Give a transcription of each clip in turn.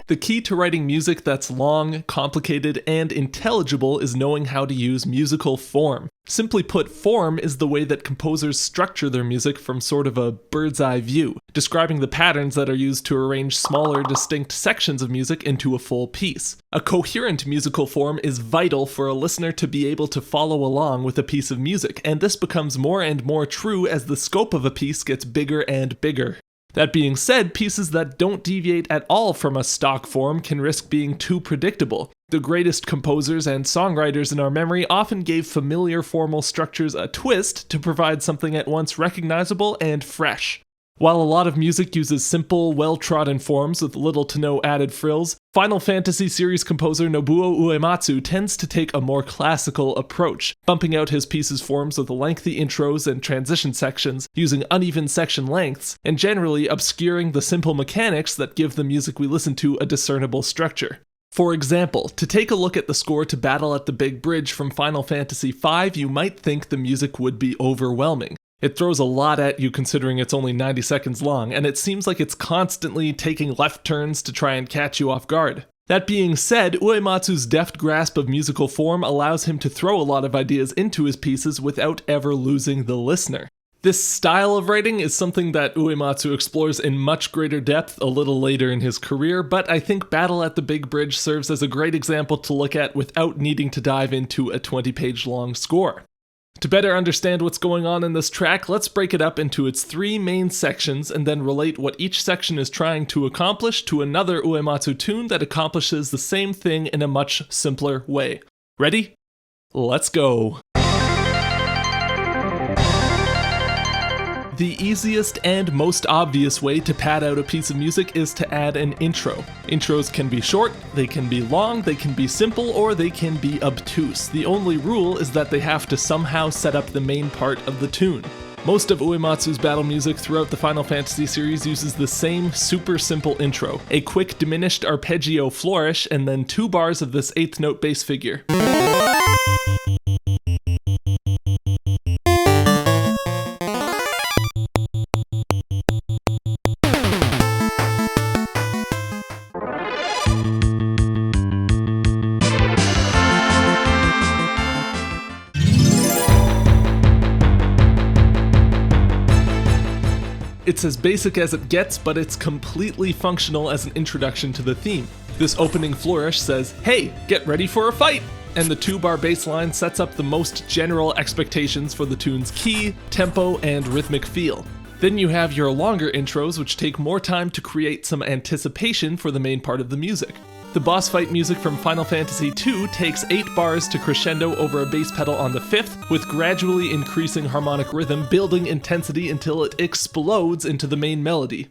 The key to writing music that's long, complicated, and intelligible is knowing how to use musical form. Simply put, form is the way that composers structure their music from sort of a bird's eye view, describing the patterns that are used to arrange smaller, distinct sections of music into a full piece. A coherent musical form is vital for a listener to be able to follow along with a piece of music, and this becomes more and more true as the scope of a piece gets bigger and bigger. That being said, pieces that don't deviate at all from a stock form can risk being too predictable. The greatest composers and songwriters in our memory often gave familiar formal structures a twist to provide something at once recognizable and fresh. While a lot of music uses simple, well-trodden forms with little to no added frills, Final Fantasy series composer Nobuo Uematsu tends to take a more classical approach, bumping out his pieces' forms with lengthy intros and transition sections, using uneven section lengths, and generally obscuring the simple mechanics that give the music we listen to a discernible structure. For example, to take a look at the score to Battle at the Big Bridge from Final Fantasy V, you might think the music would be overwhelming. It throws a lot at you considering it's only 90 seconds long, and it seems like it's constantly taking left turns to try and catch you off guard. That being said, Uematsu's deft grasp of musical form allows him to throw a lot of ideas into his pieces without ever losing the listener. This style of writing is something that Uematsu explores in much greater depth a little later in his career, but I think Battle at the Big Bridge serves as a great example to look at without needing to dive into a 20-page long score. To better understand what's going on in this track, let's break it up into its 3 main sections and then relate what each section is trying to accomplish to another Uematsu tune that accomplishes the same thing in a much simpler way. Ready? Let's go! The easiest and most obvious way to pad out a piece of music is to add an intro. Intros can be short, they can be long, they can be simple, or they can be obtuse. The only rule is that they have to somehow set up the main part of the tune. Most of Uematsu's battle music throughout the Final Fantasy series uses the same super simple intro, a quick diminished arpeggio flourish, and then 2 bars of this 8th note bass figure. It's as basic as it gets, but it's completely functional as an introduction to the theme. This opening flourish says, "Hey, get ready for a fight!" And the 2-bar bass line sets up the most general expectations for the tune's key, tempo, and rhythmic feel. Then you have your longer intros, which take more time to create some anticipation for the main part of the music. The boss fight music from Final Fantasy II takes 8 bars to crescendo over a bass pedal on the 5th, with gradually increasing harmonic rhythm building intensity until it explodes into the main melody.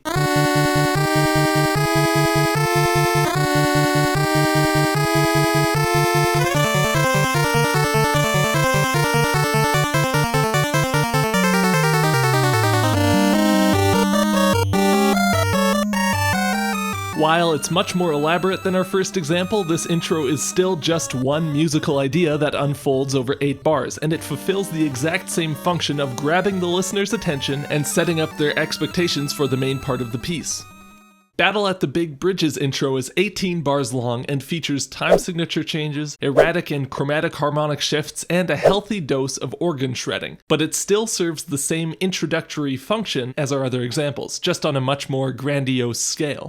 While it's much more elaborate than our first example, this intro is still just one musical idea that unfolds over 8 bars, and it fulfills the exact same function of grabbing the listener's attention and setting up their expectations for the main part of the piece. Battle at the Big Bridge's intro is 18 bars long and features time signature changes, erratic and chromatic harmonic shifts, and a healthy dose of organ shredding, but it still serves the same introductory function as our other examples, just on a much more grandiose scale.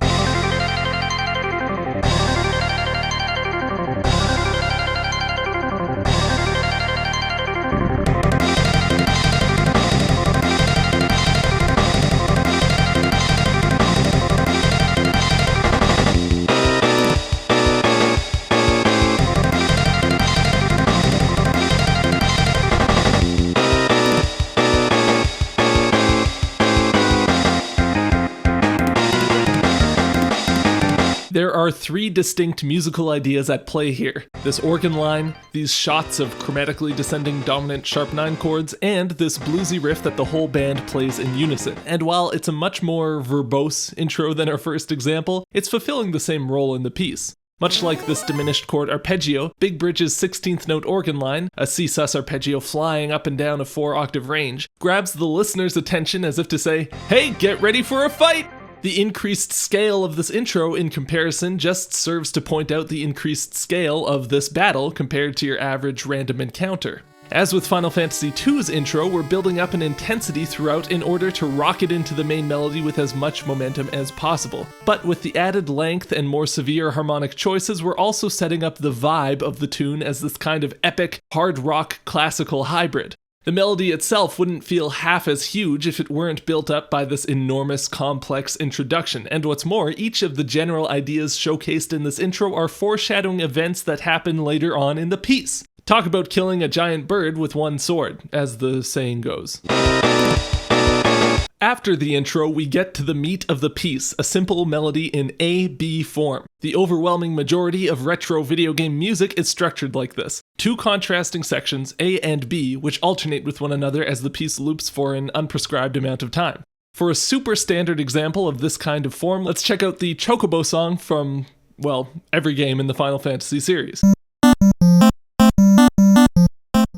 There are 3 distinct musical ideas at play here. This organ line, these shots of chromatically descending dominant sharp 9 chords, and this bluesy riff that the whole band plays in unison. And while it's a much more verbose intro than our first example, it's fulfilling the same role in the piece. Much like this diminished chord arpeggio, Big Bridge's 16th note organ line, a C-sus arpeggio flying up and down a 4-octave range, grabs the listener's attention as if to say, "Hey, get ready for a fight!" The increased scale of this intro in comparison just serves to point out the increased scale of this battle compared to your average random encounter. As with Final Fantasy II's intro, we're building up an intensity throughout in order to rocket into the main melody with as much momentum as possible. But with the added length and more severe harmonic choices, we're also setting up the vibe of the tune as this kind of epic, hard rock classical hybrid. The melody itself wouldn't feel half as huge if it weren't built up by this enormous, complex introduction, and what's more, each of the general ideas showcased in this intro are foreshadowing events that happen later on in the piece. Talk about killing a giant bird with one sword, as the saying goes. After the intro, we get to the meat of the piece, a simple melody in A-B form. The overwhelming majority of retro video game music is structured like this. Two contrasting sections, A and B, which alternate with one another as the piece loops for an unprescribed amount of time. For a super standard example of this kind of form, let's check out the Chocobo song from, well, every game in the Final Fantasy series.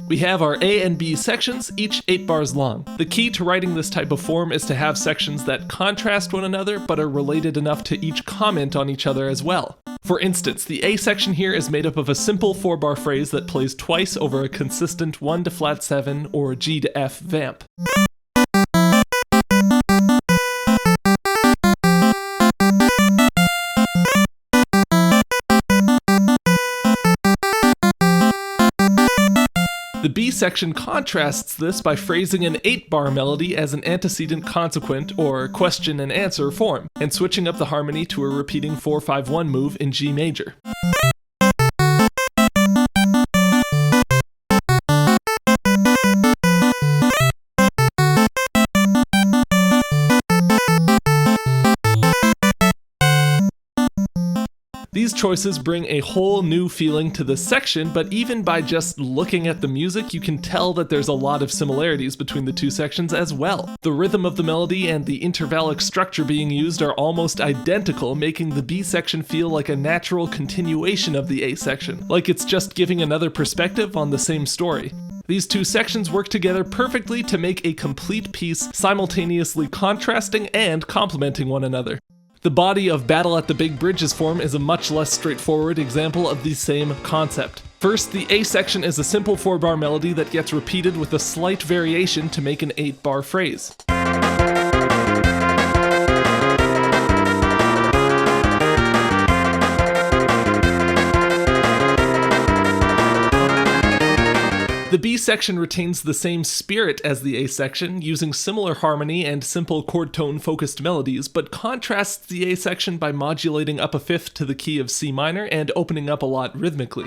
We have our A and B sections, each 8 bars long. The key to writing this type of form is to have sections that contrast one another but are related enough to each comment on each other as well. For instance, the A section here is made up of a simple 4-bar phrase that plays twice over a consistent 1 to flat 7 or G to F vamp. The B section contrasts this by phrasing an 8-bar melody as an antecedent consequent or question and answer form, and switching up the harmony to a repeating 4-5-1 move in G major. These choices bring a whole new feeling to this section, but even by just looking at the music, you can tell that there's a lot of similarities between the two sections as well. The rhythm of the melody and the intervallic structure being used are almost identical, making the B section feel like a natural continuation of the A section, like it's just giving another perspective on the same story. These two sections work together perfectly to make a complete piece, simultaneously contrasting and complementing one another. The body of Battle at the Big Bridges form is a much less straightforward example of the same concept. First, the A section is a simple 4-bar melody that gets repeated with a slight variation to make an 8-bar phrase. The B section retains the same spirit as the A section, using similar harmony and simple chord tone focused melodies, but contrasts the A section by modulating up a fifth to the key of C minor and opening up a lot rhythmically.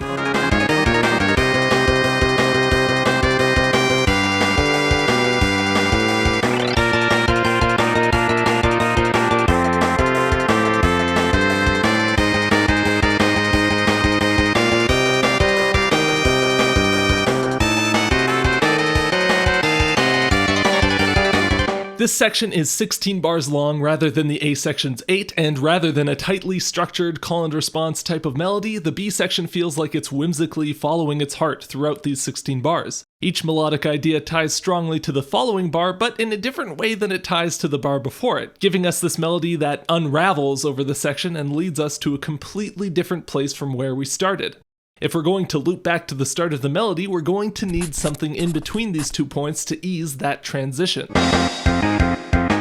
This section is 16 bars long rather than the A section's 8, and rather than a tightly structured call and response type of melody, the B section feels like it's whimsically following its heart throughout these 16 bars. Each melodic idea ties strongly to the following bar, but in a different way than it ties to the bar before it, giving us this melody that unravels over the section and leads us to a completely different place from where we started. If we're going to loop back to the start of the melody, we're going to need something in between these 2 points to ease that transition.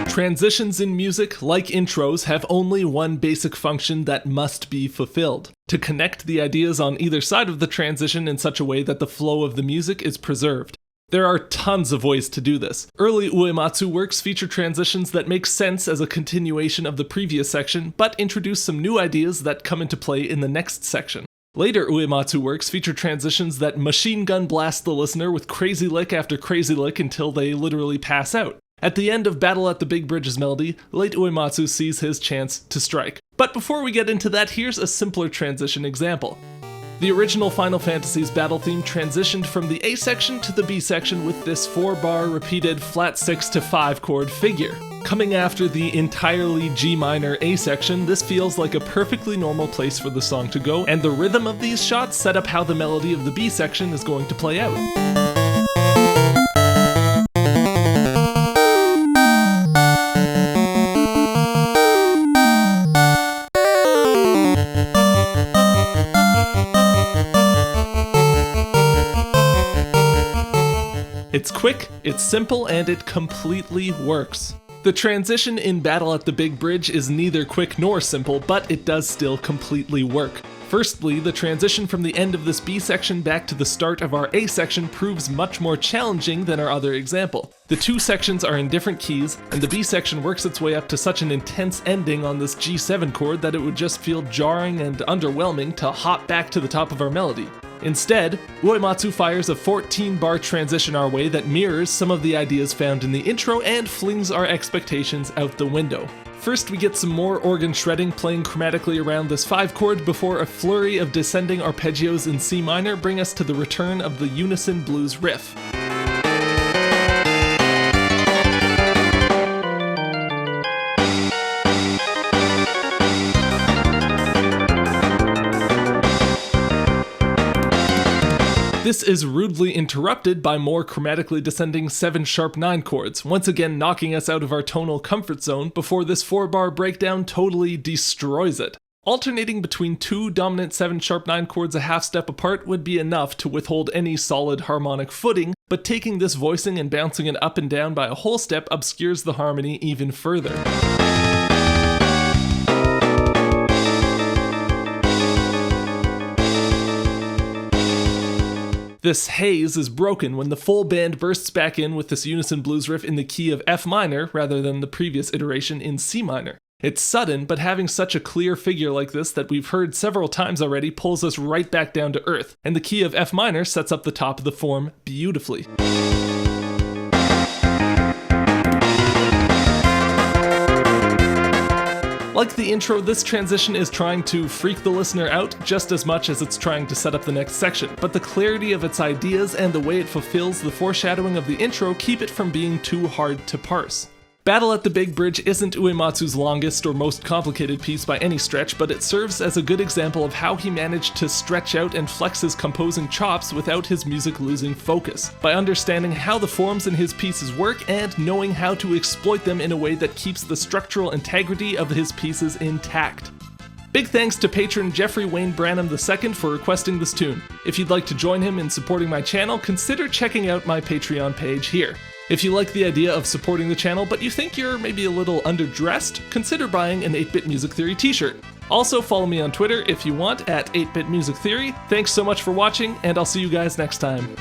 Transitions in music, like intros, have only one basic function that must be fulfilled: to connect the ideas on either side of the transition in such a way that the flow of the music is preserved. There are tons of ways to do this. Early Uematsu works feature transitions that make sense as a continuation of the previous section, but introduce some new ideas that come into play in the next section. Later Uematsu works feature transitions that machine gun blast the listener with crazy lick after crazy lick until they literally pass out. At the end of Battle at the Big Bridges melody, late Uematsu sees his chance to strike. But before we get into that, here's a simpler transition example. The original Final Fantasy's battle theme transitioned from the A section to the B section with this 4-bar repeated flat 6 to 5 chord figure. Coming after the entirely G minor A section, this feels like a perfectly normal place for the song to go, and the rhythm of these shots set up how the melody of the B section is going to play out. It's quick, it's simple, and it completely works. The transition in Battle at the Big Bridge is neither quick nor simple, but it does still completely work. Firstly, the transition from the end of this B section back to the start of our A section proves much more challenging than our other example. The two sections are in different keys, and the B section works its way up to such an intense ending on this G7 chord that it would just feel jarring and underwhelming to hop back to the top of our melody. Instead, Uematsu fires a 14-bar transition our way that mirrors some of the ideas found in the intro and flings our expectations out the window. First, we get some more organ shredding playing chromatically around this 5 chord before a flurry of descending arpeggios in C minor bring us to the return of the unison blues riff. This is rudely interrupted by more chromatically descending 7-sharp-9 chords, once again knocking us out of our tonal comfort zone before this 4-bar breakdown totally destroys it. Alternating between two dominant 7-sharp-9 chords a half step apart would be enough to withhold any solid harmonic footing, but taking this voicing and bouncing it up and down by a whole step obscures the harmony even further. This haze is broken when the full band bursts back in with this unison blues riff in the key of F minor rather than the previous iteration in C minor. It's sudden, but having such a clear figure like this that we've heard several times already pulls us right back down to earth, and the key of F minor sets up the top of the form beautifully. Like the intro, this transition is trying to freak the listener out just as much as it's trying to set up the next section, but the clarity of its ideas and the way it fulfills the foreshadowing of the intro keep it from being too hard to parse. Battle at the Big Bridge isn't Uematsu's longest or most complicated piece by any stretch, but it serves as a good example of how he managed to stretch out and flex his composing chops without his music losing focus, by understanding how the forms in his pieces work and knowing how to exploit them in a way that keeps the structural integrity of his pieces intact. Big thanks to patron Jeffrey Wayne Branham II for requesting this tune. If you'd like to join him in supporting my channel, consider checking out my Patreon page here. If you like the idea of supporting the channel but you think you're maybe a little underdressed, consider buying an 8-Bit Music Theory t-shirt. Also follow me on Twitter if you want at 8-Bit Music Theory. Thanks so much for watching, and I'll see you guys next time.